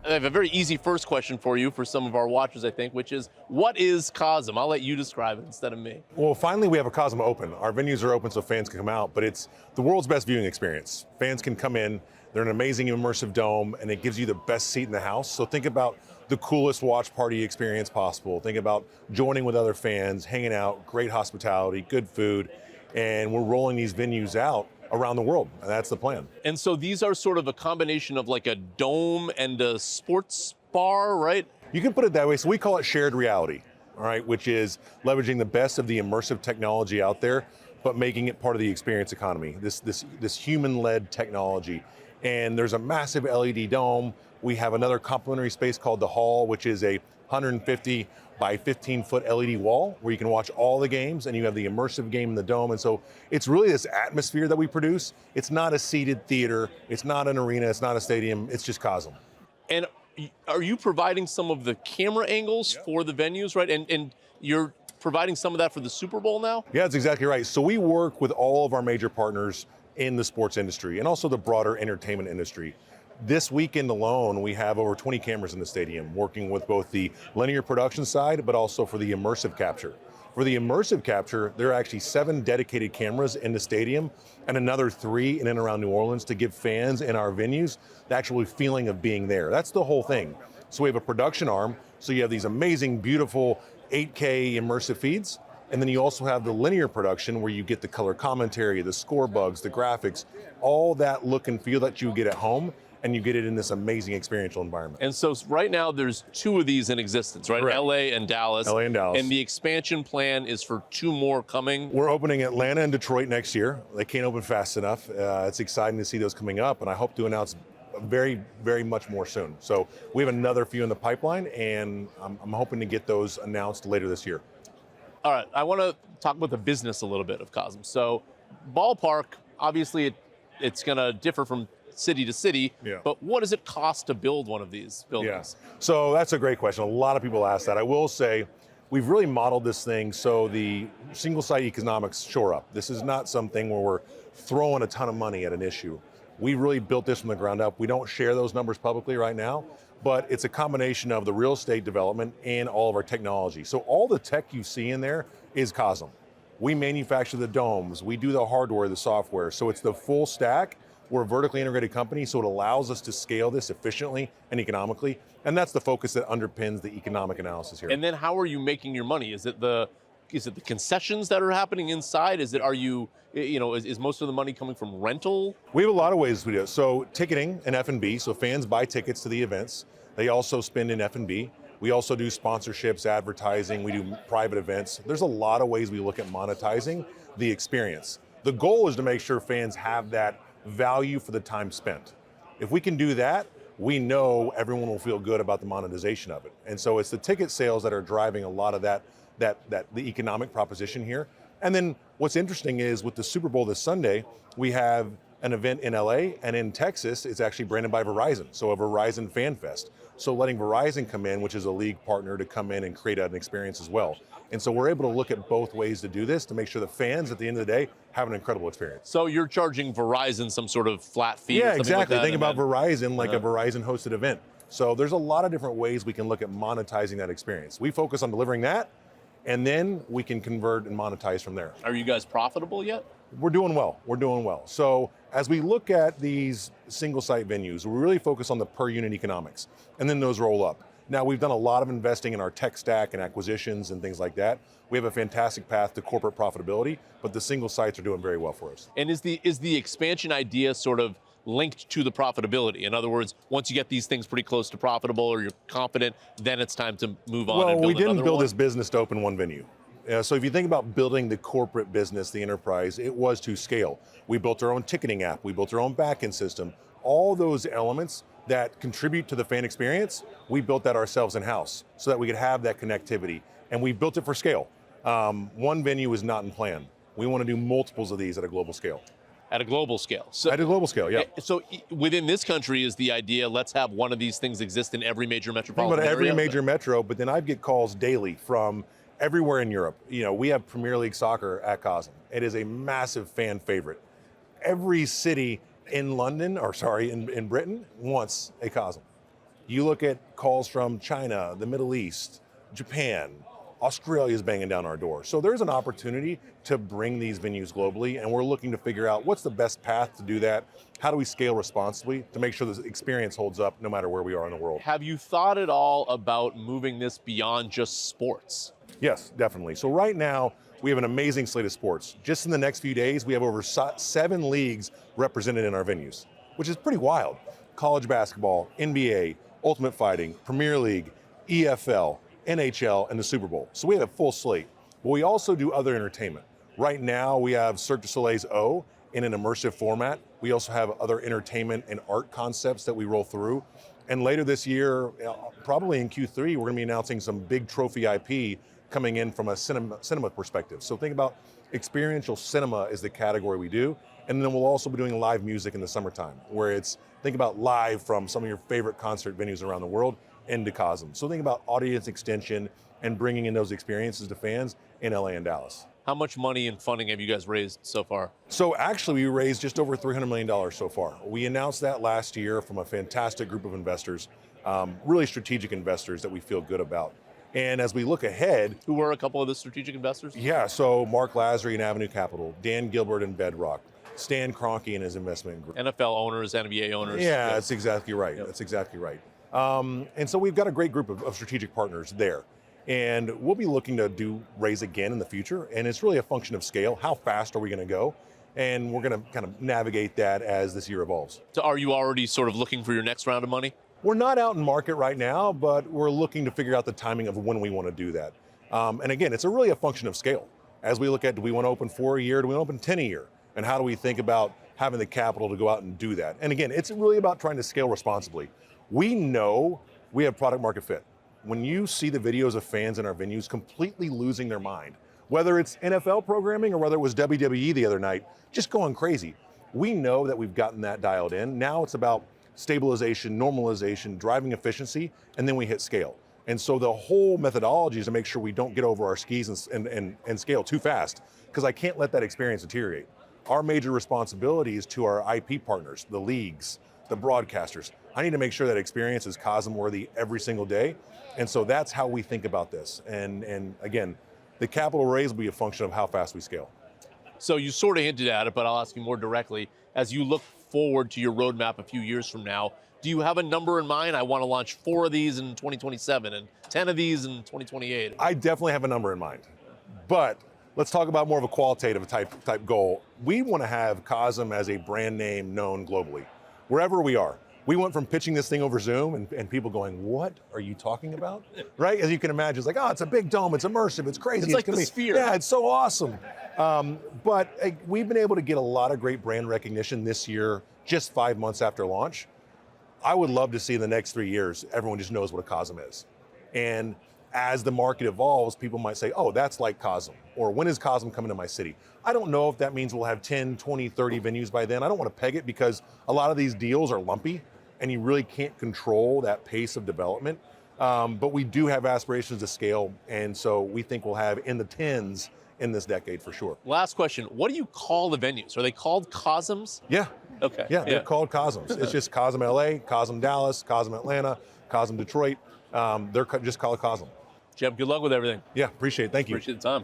I have a very easy first question for you for some of our watchers, I think, which is, what is Cosm? I'll let you describe it instead of me. Well, finally we have a Cosm open. Our venues are open so fans can come out, but it's the world's best viewing experience. Fans can come in, they're an amazing immersive dome, and it gives you the best seat in the house. So think about the coolest watch party experience possible. Think about joining with other fans, hanging out, great hospitality, good food, and we're rolling these venues out around the world, and that's the plan. And so these are sort of a combination of like a dome and a sports bar, right? You can put it that way. So we call it shared reality, all right, which is leveraging the best of the immersive technology out there, but making it part of the experience economy, this human-led technology. And there's a massive LED dome. We have another complementary space called the Hall, which is a 150 by 15-foot LED wall where you can watch all the games, and you have the immersive game in the dome. And so it's really this atmosphere that we produce. It's not a seated theater, it's not an arena, it's not a stadium, it's just Cosm. And are you providing some of the camera angles for the venues, right? And you're providing some of that for the Super Bowl now? Yeah, that's exactly right. So we work with all of our major partners in the sports industry and also the broader entertainment industry. This weekend alone, we have over 20 cameras in the stadium working with both the linear production side, but also for the immersive capture. For the immersive capture, there are actually 7 dedicated cameras in the stadium and another 3 in and around New Orleans to give fans in our venues the actual feeling of being there. That's the whole thing. So we have a production arm, so you have these amazing, beautiful 8K immersive feeds, and then you also have the linear production where you get the color commentary, the score bugs, the graphics, all that look and feel that you get at home, and you get it in this amazing experiential environment. And so right now there's 2 of these in existence, right? Correct. LA and Dallas. LA and Dallas. And the expansion plan is for 2 more coming. We're opening Atlanta and Detroit next year. They can't open fast enough. It's exciting to see those coming up, and I hope to announce very, very much more soon. So we have another few in the pipeline, and I'm hoping to get those announced later this year. All right, I want to talk about the business a little bit of Cosm. So ballpark, obviously it's going to differ from city to city, but what does it cost to build one of these buildings? Yeah. So that's a great question. A lot of people ask that. I will say we've really modeled this thing so the single site economics shore up. This is not something where we're throwing a ton of money at an issue. We really built this from the ground up. We don't share those numbers publicly right now, but it's a combination of the real estate development and all of our technology. So all the tech you see in there is Cosm. We manufacture the domes, we do the hardware, the software, so it's the full stack. We're a vertically integrated company, so it allows us to scale this efficiently and economically, and that's the focus that underpins the economic analysis here. And then how are you making your money? Is it the concessions that are happening inside? Is most of the money coming from rental? We have a lot of ways we do it. So ticketing and F&B, so fans buy tickets to the events. They also spend in F&B. We also do sponsorships, advertising, we do private events. There's a lot of ways we look at monetizing the experience. The goal is to make sure fans have that value for the time spent. If we can do that, we know everyone will feel good about the monetization of it. And so it's the ticket sales that are driving a lot of the economic proposition here. And then what's interesting is with the Super Bowl this Sunday, we have an event in LA, and in Texas, it's actually branded by Verizon, so a Verizon Fan Fest. So letting Verizon come in, which is a league partner, to come in and create an experience as well. And so we're able to look at both ways to do this to make sure the fans at the end of the day have an incredible experience. So you're charging Verizon some sort of flat fee? Yeah, or something exactly. like that, Think about Verizon like a Verizon hosted event. So there's a lot of different ways we can look at monetizing that experience. We focus on delivering that, and then we can convert and monetize from there. Are you guys profitable yet? We're doing well. We're doing well. So as we look at these single site venues, we really focus on the per unit economics, and then those roll up. Now, we've done a lot of investing in our tech stack and acquisitions and things like that. We have a fantastic path to corporate profitability, but the single sites are doing very well for us. And is the expansion idea sort of linked to the profitability? In other words, once you get these things pretty close to profitable or you're confident, then it's time to move on and build another one? Well, we didn't build this business to open one venue. So if you think about building the corporate business, the enterprise, it was to scale. We built our own ticketing app, we built our own back-end system. All those elements that contribute to the fan experience, we built that ourselves in-house so that we could have that connectivity. And we built it for scale. One venue is not in plan. We want to do multiples of these at a global scale. At a global scale. So, at a global scale, yeah. So within this country is the idea, let's have one of these things exist in every major metropolitan area? Every major metro, but then I get calls daily from everywhere in Europe. You know, we have Premier League soccer at Cosm. It is a massive fan favorite. Every city in London, in Britain, wants a Cosm. You look at calls from China, the Middle East, Japan, Australia is banging down our door. So there's an opportunity to bring these venues globally, and we're looking to figure out what's the best path to do that. How do we scale responsibly to make sure this experience holds up no matter where we are in the world? Have you thought at all about moving this beyond just sports? Yes, definitely. So right now, we have an amazing slate of sports. Just in the next few days, we have over 7 leagues represented in our venues, which is pretty wild. College basketball, NBA, Ultimate Fighting, Premier League, EFL, NHL, and the Super Bowl. So we have a full slate. But we also do other entertainment. Right now, we have Cirque du Soleil's O in an immersive format. We also have other entertainment and art concepts that we roll through. And later this year, probably in Q3, we're going to be announcing some big trophy IP coming in from a cinema perspective. So think about experiential cinema is the category we do. And then we'll also be doing live music in the summertime, where think about live from some of your favorite concert venues around the world into Cosm. So think about audience extension and bringing in those experiences to fans in LA and Dallas. How much money and funding have you guys raised so far? So actually, we raised just over $300 million so far. We announced that last year from a fantastic group of investors, really strategic investors that we feel good about. And as we look ahead... Who were a couple of the strategic investors? Yeah, so Mark Lazary and Avenue Capital, Dan Gilbert and Bedrock, Stan Kroenke and his investment group. NFL owners, NBA owners. Yeah, that's exactly right. Yep. That's exactly right. And so we've got a great group of strategic partners there. And we'll be looking to raise again in the future. And it's really a function of scale. How fast are we going to go? And we're going to kind of navigate that as this year evolves. So are you already sort of looking for your next round of money? We're not out in market right now, but we're looking to figure out the timing of when we want to do that. And again, it's really a function of scale. As we look at, do we want to open 4 a year? Do we want to open 10 a year? And how do we think about having the capital to go out and do that? And again, it's really about trying to scale responsibly. We know we have product market fit. When you see the videos of fans in our venues completely losing their mind, whether it's NFL programming or whether it was WWE the other night, just going crazy, we know that we've gotten that dialed in. Now it's about stabilization, normalization, driving efficiency, and then we hit scale. And so the whole methodology is to make sure we don't get over our skis and scale too fast, because I can't let that experience deteriorate. Our major responsibility is to our IP partners, the leagues, the broadcasters. I need to make sure that experience is Cosm worthy every single day. And so that's how we think about this. And again, the capital raise will be a function of how fast we scale. So you sort of hinted at it, but I'll ask you more directly. As you look forward to your roadmap a few years from now, do you have a number in mind? I want to launch 4 of these in 2027 and 10 of these in 2028. I definitely have a number in mind, but let's talk about more of a qualitative type goal. We want to have Cosm as a brand name known globally, wherever we are. We went from pitching this thing over Zoom and people going, what are you talking about? Right? As you can imagine, it's like, oh, it's a big dome, it's immersive, it's crazy. It's like the Sphere. Yeah, it's so awesome. But we've been able to get a lot of great brand recognition this year, just 5 months after launch. I would love to see in the next 3 years, everyone just knows what a Cosm is. And as the market evolves, people might say, oh, that's like Cosm, or when is Cosm coming to my city? I don't know if that means we'll have 10, 20, 30 venues by then. I don't want to peg it because a lot of these deals are lumpy and you really can't control that pace of development. But we do have aspirations to scale, and so we think we'll have in the tens in this decade for sure. Last question, what do you call the venues? Are they called Cosms? Yeah. Okay. Yeah, they're called Cosms. It's just Cosm LA, Cosm Dallas, Cosm Atlanta, Cosm Detroit. They're just called Cosm. Jeb, good luck with everything. Yeah, appreciate it. Thank you. Appreciate the time.